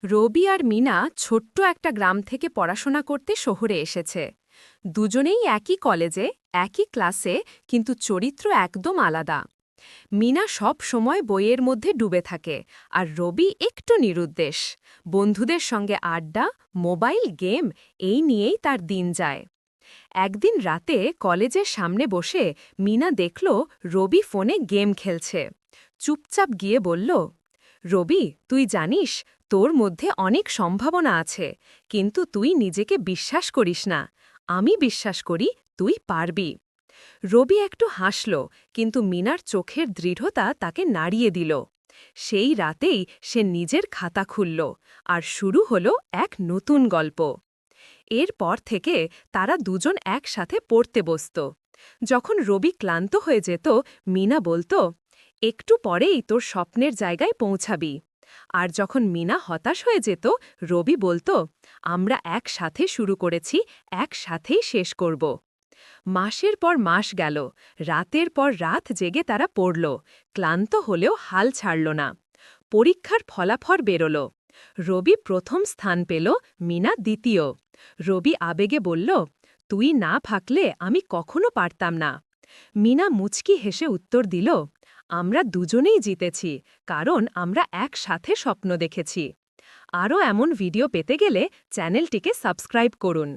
রবি আর মিনা ছোট্ট একটা গ্রাম থেকে পড়াশোনা করতে শহরে এসেছে। দুজনেই একই কলেজে, একই ক্লাসে, কিন্তু চরিত্র একদম আলাদা। মিনা সব সময় বইয়ের মধ্যে ডুবে থাকে, আর রবি একটু নিরুদ্দেশ। বন্ধুদের সঙ্গে আড্ডা, মোবাইল গেম, এই নিয়েই তার দিন যায়। একদিন রাতে কলেজের সামনে বসে মিনা দেখল রবি ফোনে গেম খেলছে। চুপচাপ গিয়ে বলল, রবি, তুই জানিস তোর মধ্যে অনেক সম্ভাবনা আছে, কিন্তু তুই নিজেকে বিশ্বাস করিস না। আমি বিশ্বাস করি তুই পারবি। রবি একটু হাসল, কিন্তু মিনার চোখের দৃঢ়তা তাকে নাড়িয়ে দিল। সেই রাতেই সে নিজের খাতা খুলল, আর শুরু হলো এক নতুন গল্প। এরপর থেকে তারা দুজন একসাথে পড়তে বসত। যখন রবি ক্লান্ত হয়ে যেত, মিনা বলতো, একটু পরেই তোর স্বপ্নের জায়গায় পৌঁছাবি। আর যখন মিনা হতাশ হয়ে যেত, রবি বলতো, আমরা একসাথে শুরু করেছি, একসাথেই শেষ করব। মাসের পর মাস গেল, রাতের পর রাত জেগে তারা পড়ল, ক্লান্ত হলেও হাল ছাড়ল না। পরীক্ষার ফলাফল বেরোল। রবি প্রথম স্থান পেল, মিনা দ্বিতীয়। রবি আবেগে বলল, তুই না থাকলে আমি কখনো পারতাম না। মিনা মুচকি হেসে উত্তর দিল, আমরা দুজনেই জিতেছি, কারণ আমরা একসাথে স্বপ্ন দেখেছি। আরও এমন ভিডিও পেতে গেলে চ্যানেলটিকে সাবস্ক্রাইব করুন।